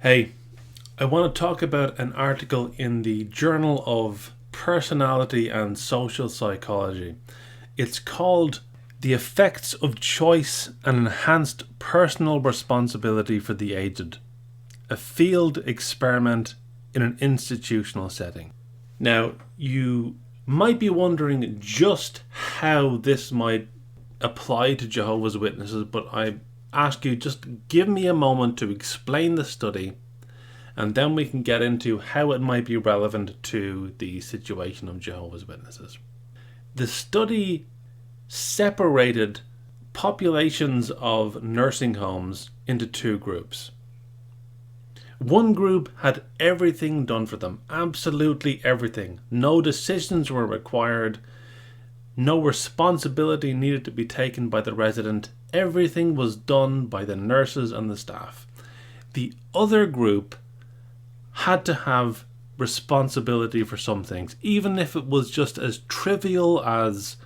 Hey, I want to talk about an article in the Journal of Personality and Social Psychology. It's called The Effects of Choice and Enhanced Personal Responsibility for the Aged, a field experiment in an institutional setting. Now, you might be wondering just how this might apply to Jehovah's Witnesses, but I ask you just give me a moment to explain the study, and then we can get into how it might be relevant to the situation of Jehovah's Witnesses. The study separated populations of nursing homes into two groups. One group had everything done for them, absolutely everything. No decisions were required. No responsibility needed to be taken by the resident. Everything was done by the nurses and the staff. The other group had to have responsibility for some things, even if it was just as trivial as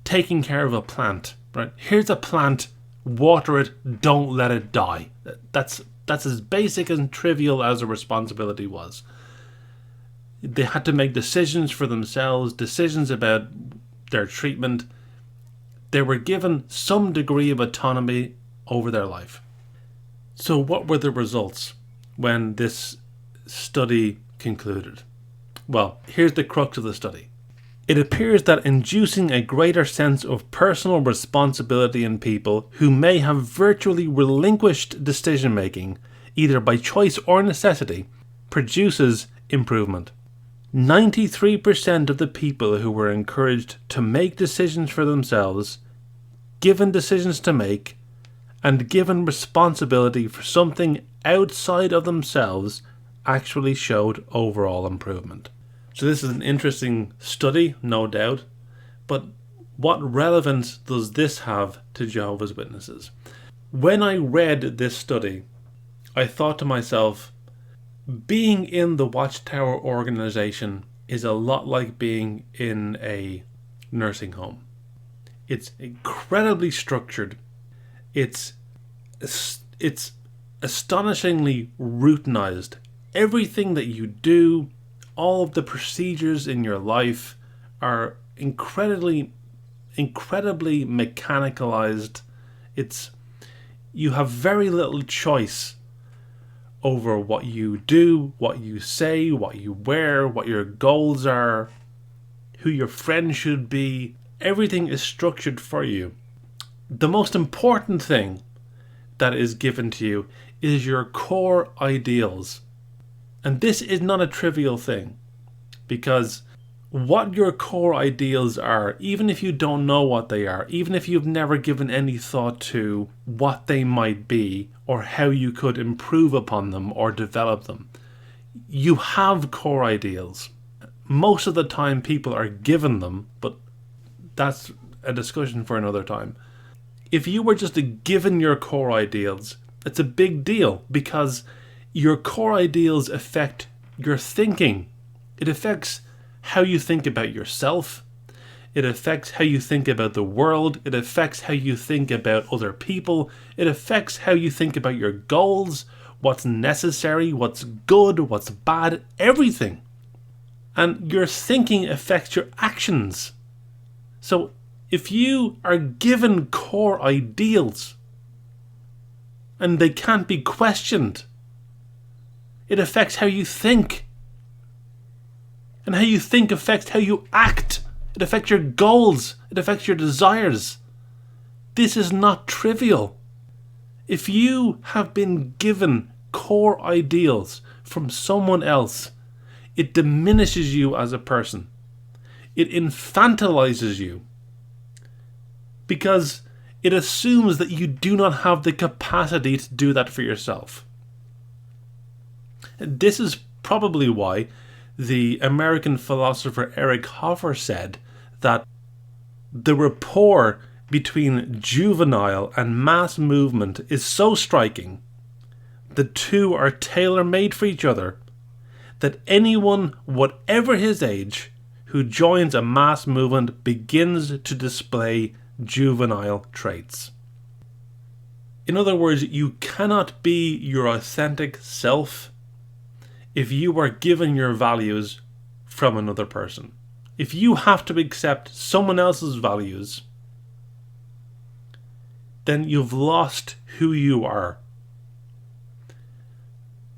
taking care of a plant. Right? Here's a plant, water it, don't let it die. That's as basic and trivial as a responsibility was. They had to make decisions for themselves, decisions about their treatment. They were given some degree of autonomy over their life. So what were the results when this study concluded? Well, here's the crux of the study. It appears that inducing a greater sense of personal responsibility in people who may have virtually relinquished decision making, either by choice or necessity, produces improvement. 93% of the people who were encouraged to make decisions for themselves, given decisions to make, and given responsibility for something outside of themselves actually showed overall improvement. So this is an interesting study, no doubt, but what relevance does this have to Jehovah's Witnesses? When I read this study, I thought to myself, being in the Watchtower organization is a lot like being in a nursing home. It's incredibly structured. It's astonishingly routinized. Everything that you do, all of the procedures in your life are incredibly mechanicalized. You have very little choice over what you do, what you say, what you wear, what your goals are, who your friend should be. Everything is structured for you. The most important thing that is given to you is your core ideals. And this is not a trivial thing, because what your core ideals are, even if you don't know what they are, even if you've never given any thought to what they might be or how you could improve upon them or develop them, you have core ideals. Most of the time people are given them, but that's a discussion for another time. If you were just given your core ideals, it's a big deal, because your core ideals affect your thinking. It affects how you think about yourself. It affects how you think about the world. It affects how you think about other people. It affects how you think about your goals, what's necessary, what's good, what's bad, everything. And your thinking affects your actions. So if you are given core ideals and they can't be questioned, it affects how you think. And how you think affects how you act. It affects your goals. It affects your desires. This is not trivial. If you have been given core ideals from someone else, it diminishes you as a person. It infantilizes you, because it assumes that you do not have the capacity to do that for yourself. This is probably why the American philosopher Eric Hoffer said that the rapport between juvenile and mass movement is so striking, the two are tailor-made for each other, that anyone, whatever his age, who joins a mass movement begins to display juvenile traits. In other words, you cannot be your authentic self if you are given your values from another person. If you have to accept someone else's values, then you've lost who you are.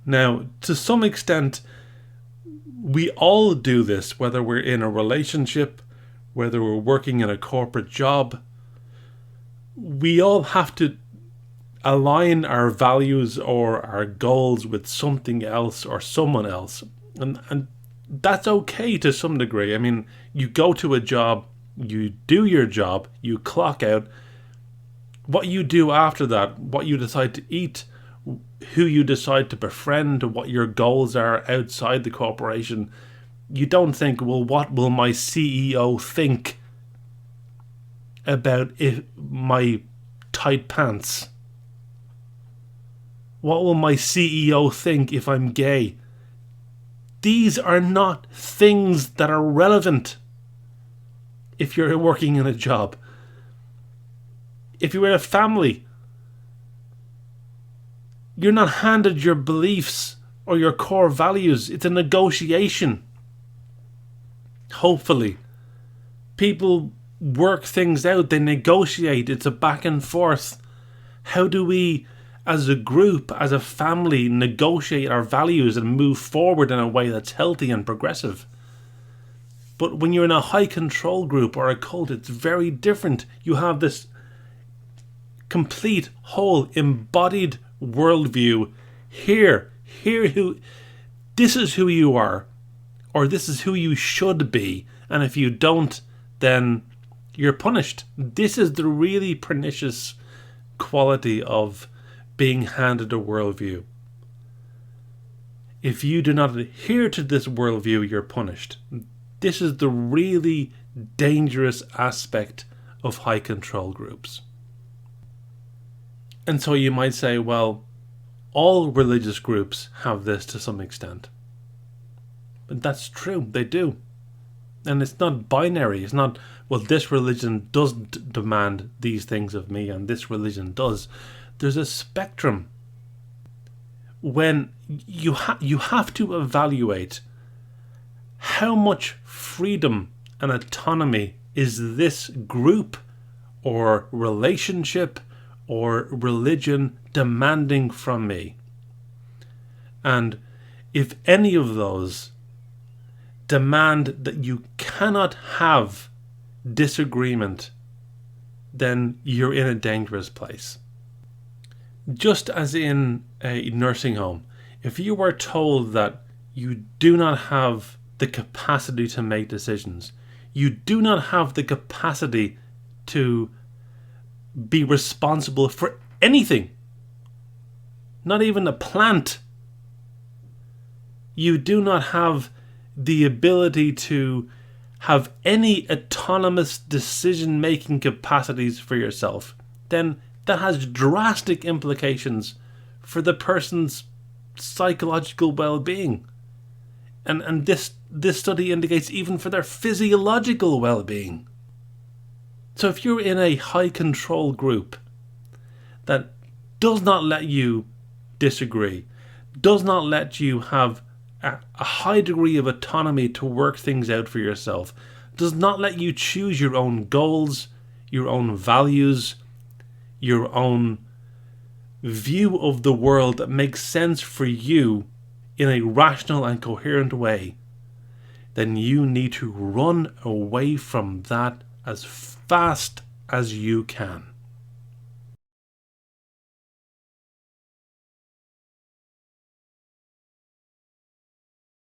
Now, to some extent, we all do this, whether we're in a relationship, whether we're working in a corporate job. We all have to align our values or our goals with something else or someone else. And that's okay to some degree. I mean, you go to a job, you do your job, you clock out. What you do after that, what you decide to eat, who you decide to befriend, what your goals are outside the corporation, you don't think, well, what will my CEO think about my tight pants? What will my CEO think if I'm gay? These are not things that are relevant if you're working in a job. If you're in a family, you're not handed your beliefs or your core values. It's a negotiation. Hopefully. People work things out. They negotiate. It's a back and forth. How do we, as a group, as a family, negotiate our values and move forward in a way that's healthy and progressive? But when you're in a high control group or a cult, it's very different. You have this complete, whole, embodied worldview. This is who you are, or this is who you should be, and if you don't, then you're punished. This is the really pernicious quality of being handed a worldview. If you do not adhere to this worldview, you're punished. This is the really dangerous aspect of high control groups. And so you might say, well, all religious groups have this to some extent. But that's true, they do. And it's not binary. It's not, well, this religion doesn't demand these things of me and this religion does. There's a spectrum. When you have to evaluate how much freedom and autonomy is this group or relationship or religion demanding from me. And if any of those demand that you cannot have disagreement, then you're in a dangerous place. Just as in a nursing home, if you were told that you do not have the capacity to make decisions, you do not have the capacity to be responsible for anything, not even a plant. You do not have the ability to have any autonomous decision-making capacities for yourself, then that has drastic implications for the person's psychological well-being. And this study indicates even for their physiological well-being. So if you're in a high control group that does not let you disagree, does not let you have a high degree of autonomy to work things out for yourself, does not let you choose your own goals, your own values, your own view of the world that makes sense for you in a rational and coherent way, then you need to run away from that as fast as you can.